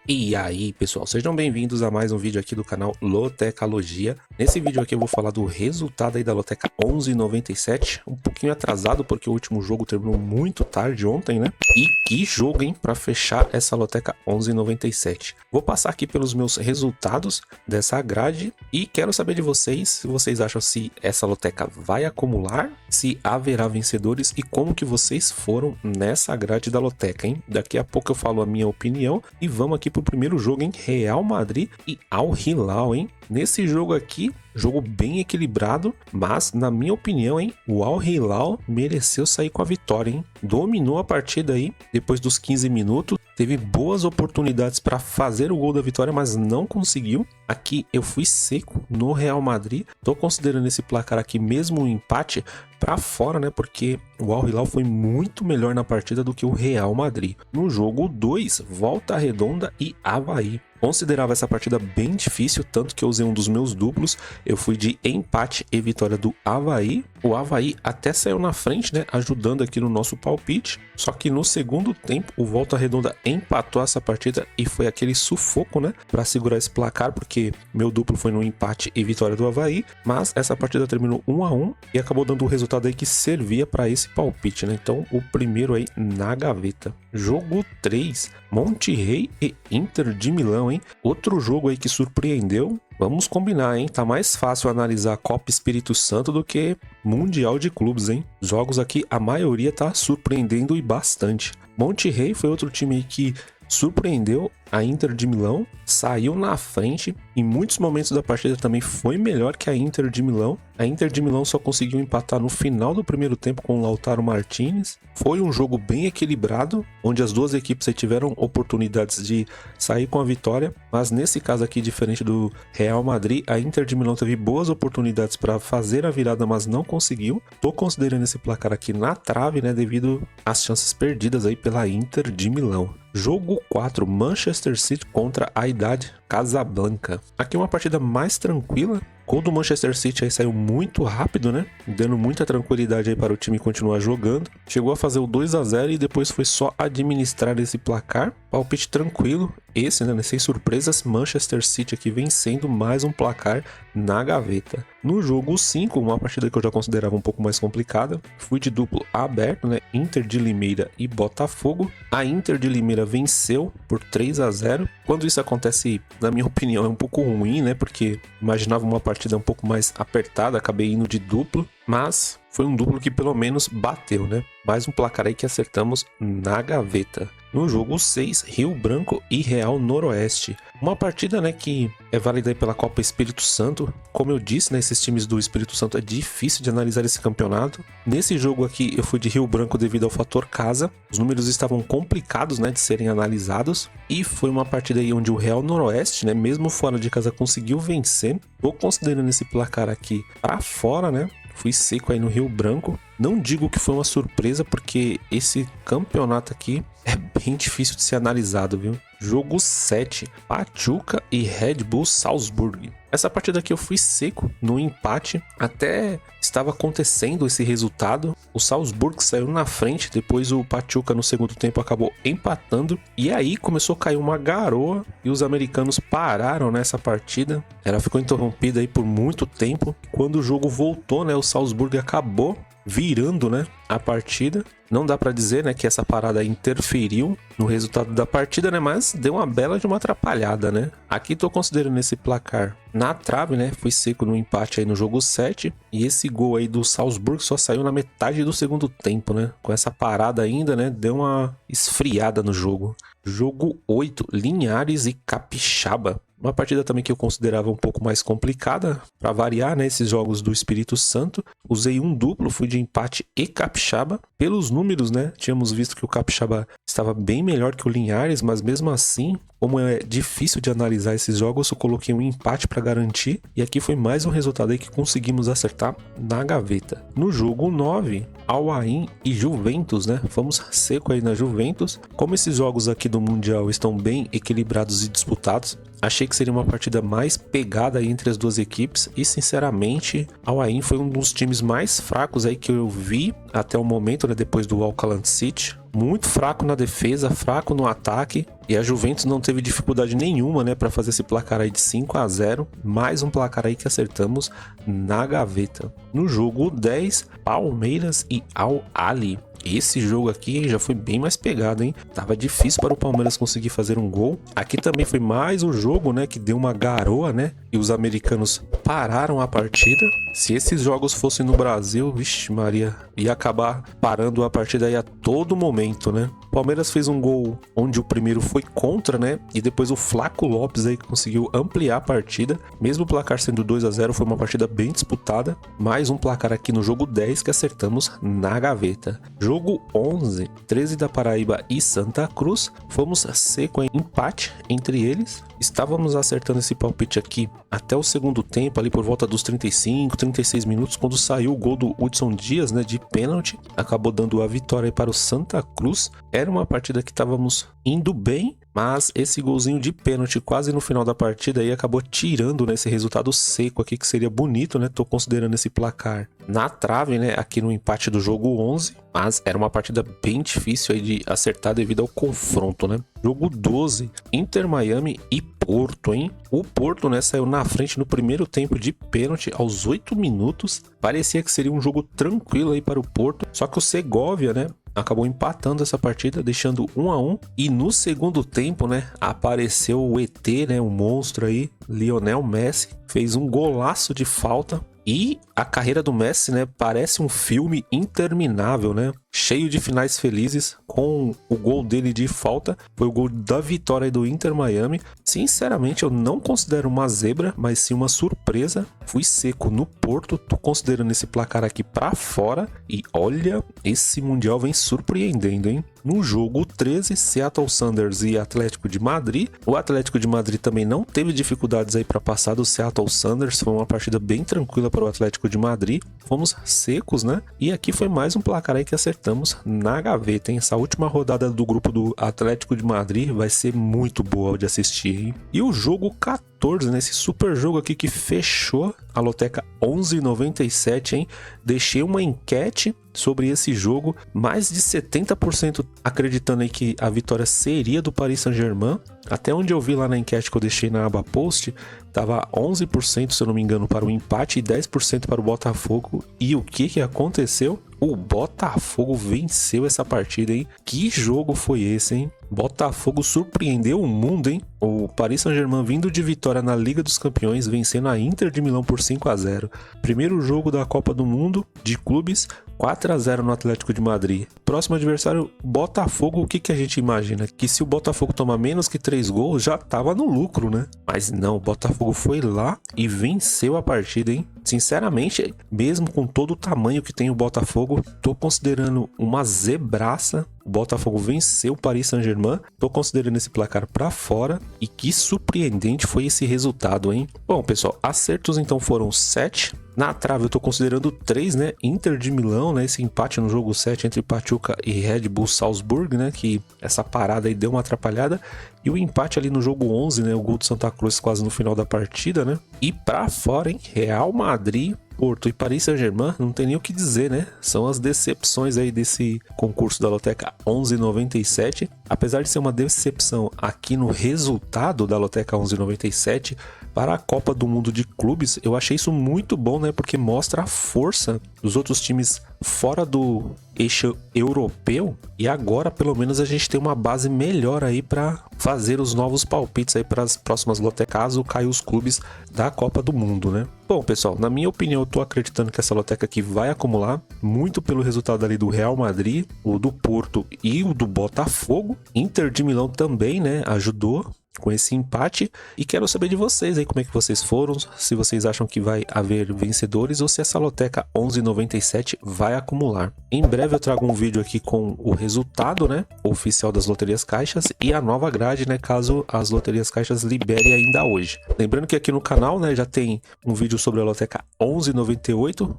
E aí pessoal, sejam bem-vindos a mais um vídeo aqui do canal Lotecalogia. Nesse vídeo aqui eu vou falar do resultado aí da Loteca 1197, um pouquinho atrasado porque o último jogo terminou muito tarde ontem, né? E que jogo, hein, pra fechar essa Loteca 1197. Vou passar aqui pelos meus resultados dessa grade e quero saber de vocês se vocês acham se essa Loteca vai acumular, se haverá vencedores e como que vocês foram nessa grade da Loteca, hein? Daqui a pouco eu falo a minha opinião e vamos aqui pro primeiro jogo, hein? Real Madrid e Al Hilal, hein? Nesse jogo aqui, jogo bem equilibrado, mas na minha opinião, hein, o Al Hilal mereceu sair com a vitória, hein? Dominou a partida aí, depois dos 15 minutos, teve boas oportunidades para fazer o gol da vitória, mas não conseguiu. Aqui eu fui seco no Real Madrid, tô considerando esse placar aqui mesmo um empate para fora, né? Porque o Al Hilal foi muito melhor na partida do que o Real Madrid. No jogo 2, Volta Redonda e Avaí. Considerava essa partida bem difícil, tanto que eu usei um dos meus duplos. Eu fui de empate e vitória do Avaí. O Avaí até saiu na frente, né, ajudando aqui no nosso palpite. Só que no segundo tempo, o Volta Redonda empatou essa partida e foi aquele sufoco, né, para segurar esse placar, porque meu duplo foi no empate e vitória do Avaí. Mas essa partida terminou 1-1 e acabou dando o resultado aí que servia para esse palpite, né? Então, o primeiro aí na gaveta. Jogo 3, Monterrey e Inter de Milão, hein? Outro jogo aí que surpreendeu. Vamos combinar, hein? Tá mais fácil analisar a Copa Espírito Santo do que Mundial de Clubes, hein? Jogos aqui, a maioria tá surpreendendo e bastante. Monterrey foi outro time aí que surpreendeu a Inter de Milão, saiu na frente, em muitos momentos da partida também foi melhor que a Inter de Milão. A Inter de Milão só conseguiu empatar no final do primeiro tempo com o Lautaro Martinez. Foi um jogo bem equilibrado, onde as duas equipes tiveram oportunidades de sair com a vitória, mas nesse caso aqui, diferente do Real Madrid, a Inter de Milão teve boas oportunidades para fazer a virada, mas não conseguiu. Tô considerando esse placar aqui na trave, né, devido às chances perdidas aí pela Inter de Milão. Jogo 4, Manchester City contra a Wydad Casablanca. Aqui uma partida mais tranquila. O gol do Manchester City aí saiu muito rápido, né? Dando muita tranquilidade aí para o time continuar jogando. Chegou a fazer o 2-0 e depois foi só administrar esse placar. Palpite tranquilo. Esse, né? Sem surpresas, Manchester City aqui vencendo mais um placar na gaveta. No jogo 5, uma partida que eu já considerava um pouco mais complicada, fui de duplo aberto, né? Inter de Limeira e Botafogo. A Inter de Limeira venceu por 3-0. Quando isso acontece, na minha opinião, é um pouco ruim, né? Porque imaginava uma partida um pouco mais apertada, acabei indo de duplo, mas foi um duplo que pelo menos bateu, né? Mais um placar aí que acertamos na gaveta. No jogo 6, Rio Branco e Real Noroeste. Uma partida, né, que é válida aí pela Copa Espírito Santo. Como eu disse, né, esses times do Espírito Santo é difícil de analisar esse campeonato. Nesse jogo aqui eu fui de Rio Branco devido ao fator casa. Os números estavam complicados, né, de serem analisados. E foi uma partida aí onde o Real Noroeste, né, mesmo fora de casa, conseguiu vencer. Tô considerando esse placar aqui para fora, né? Fui seco aí no Rio Branco. Não digo que foi uma surpresa, porque esse campeonato aqui é bem difícil de ser analisado, viu? Jogo 7, Pachuca e Red Bull Salzburg. Essa partida aqui eu fui seco no empate. Até estava acontecendo esse resultado. O Salzburg saiu na frente, depois o Pachuca no segundo tempo acabou empatando. E aí começou a cair uma garoa e os americanos pararam nessa partida. Ela ficou interrompida aí por muito tempo. Quando o jogo voltou, né, o Salzburg acabou virando, né, a partida. Não dá pra dizer, né, que essa parada interferiu no resultado da partida, né, mas deu uma bela de uma atrapalhada, né. Aqui tô considerando esse placar na trave, né, fui seco no empate aí no jogo 7, e esse gol aí do Salzburg só saiu na metade do segundo tempo, né. Com essa parada ainda, né, deu uma esfriada no jogo. Jogo 8, Linhares e Capixaba. Uma partida também que eu considerava um pouco mais complicada, para variar, né, esses jogos do Espírito Santo. Usei um duplo, fui de empate e Capixaba. Pelos números, né, tínhamos visto que o Capixaba estava bem melhor que o Linhares, mas mesmo assim, como é difícil de analisar esses jogos, eu coloquei um empate para garantir. E aqui foi mais um resultado aí que conseguimos acertar na gaveta. No jogo 9, Al Ain e Juventus, né? Fomos seco aí na Juventus. Como esses jogos aqui do Mundial estão bem equilibrados e disputados, achei que seria uma partida mais pegada aí entre as duas equipes e, sinceramente, Al Ain foi um dos times mais fracos aí que eu vi até o momento, né? Depois do Auckland City. Muito fraco na defesa, fraco no ataque, e a Juventus não teve dificuldade nenhuma, né, para fazer esse placar aí de 5-0, mais um placar aí que acertamos na gaveta. No jogo 10, Palmeiras e Al Ahly. Esse jogo aqui já foi bem mais pegado, hein? Tava difícil para o Palmeiras conseguir fazer um gol. Aqui também foi mais um jogo, né, que deu uma garoa, né? E os americanos pararam a partida. Se esses jogos fossem no Brasil, vixe Maria, ia acabar parando a partida aí a todo momento, né? O Palmeiras fez um gol onde o primeiro foi contra, né? E depois o Flaco Lopes aí conseguiu ampliar a partida. Mesmo o placar sendo 2-0, foi uma partida bem disputada. Mais um placar aqui no jogo 10 que acertamos na gaveta. Jogo 11, 13 da Paraíba e Santa Cruz. Fomos seco em empate entre eles. Estávamos acertando esse palpite aqui até o segundo tempo, ali por volta dos 35, 36 minutos, quando saiu o gol do Hudson Dias, né, de pênalti. Acabou dando a vitória aí para o Santa Cruz. Era uma partida que estávamos indo bem, mas esse golzinho de pênalti quase no final da partida aí acabou tirando, né, esse resultado seco aqui, que seria bonito, né? Tô considerando esse placar na trave, né, aqui no empate do jogo 11, mas era uma partida bem difícil aí de acertar devido ao confronto, né? Jogo 12, Inter Miami e Porto, hein? O Porto, né, saiu na frente no primeiro tempo de pênalti aos 8 minutos. Parecia que seria um jogo tranquilo aí para o Porto, só que o Segovia, né, acabou empatando essa partida, deixando 1-1. E no segundo tempo, né, apareceu o ET, né, o monstro aí, Lionel Messi, fez um golaço de falta. E a carreira do Messi, né, parece um filme interminável, né? Cheio de finais felizes, com o gol dele de falta. Foi o gol da vitória do Inter Miami. Sinceramente, eu não considero uma zebra, mas sim uma surpresa. Fui seco no Porto, tô considerando esse placar aqui pra fora. E olha, esse Mundial vem surpreendendo, hein? No jogo 13, Seattle Sounders e Atlético de Madrid. O Atlético de Madrid também não teve dificuldades aí para passar do Seattle Sounders. Foi uma partida bem tranquila para o Atlético de Madrid. Fomos secos, né? E aqui foi mais um placar aí que acertamos na gaveta, hein? Essa última rodada do grupo do Atlético de Madrid vai ser muito boa de assistir, hein? E o jogo 14, né? Esse super jogo aqui que fechou a loteca 11,97, hein? Deixei uma enquete sobre esse jogo, mais de 70% acreditando aí que a vitória seria do Paris Saint-Germain. Até onde eu vi lá na enquete que eu deixei na aba post, tava 11%, se eu não me engano, para o empate e 10% para o Botafogo. E o que aconteceu? O Botafogo venceu essa partida, hein? Que jogo foi esse, hein? Botafogo surpreendeu o mundo, hein? O Paris Saint-Germain vindo de vitória na Liga dos Campeões, vencendo a Inter de Milão por 5-0. Primeiro jogo da Copa do Mundo de clubes, 4-0 no Atlético de Madrid. Próximo adversário, Botafogo. O que a gente imagina? Que se o Botafogo tomar menos que 3 gols, já tava no lucro, né? Mas não, o Botafogo foi lá e venceu a partida, hein? Sinceramente, mesmo com todo o tamanho que tem o Botafogo, tô considerando uma zebraça. O Botafogo venceu o Paris Saint-Germain. Tô considerando esse placar pra fora. E que surpreendente foi esse resultado, hein? Bom, pessoal, acertos então foram 7. Na trave eu tô considerando 3, né? Inter de Milão, né? Esse empate no jogo 7 entre Pachuca e Red Bull Salzburg, né? Que essa parada aí deu uma atrapalhada. E o empate ali no jogo 11, né? O gol do Santa Cruz quase no final da partida, né? E pra fora, hein? Real Madrid, Porto e Paris Saint-Germain, não tem nem o que dizer, né? São as decepções aí desse concurso da loteca 11,97. Apesar de ser uma decepção aqui no resultado da loteca 11,97 para a Copa do Mundo de Clubes, eu achei isso muito bom, né? Porque mostra a força dos outros times fora do eixo europeu. E agora, pelo menos, a gente tem uma base melhor aí para fazer os novos palpites aí para as próximas lotecas, caso caia os clubes da Copa do Mundo, né? Bom, pessoal, na minha opinião, eu tô acreditando que essa loteca aqui vai acumular, muito pelo resultado ali do Real Madrid, o do Porto e o do Botafogo. Inter de Milão também, né, ajudou com esse empate. E quero saber de vocês aí como é que vocês foram, se vocês acham que vai haver vencedores ou se essa loteca 11,97 vai acumular. Em breve eu trago um vídeo aqui com o resultado, né, oficial das loterias caixas e a nova grade, né, caso as loterias caixas liberem ainda hoje. Lembrando que aqui no canal, né, já tem um vídeo sobre a loteca 11,98,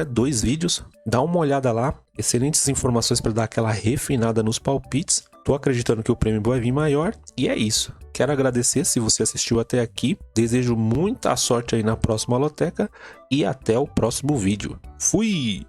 dois vídeos. Dá uma olhada lá, excelentes informações para dar aquela refinada nos palpites. Tô acreditando que o prêmio vai vir maior e é isso. Quero agradecer se você assistiu até aqui. Desejo muita sorte aí na próxima loteca e até o próximo vídeo. Fui!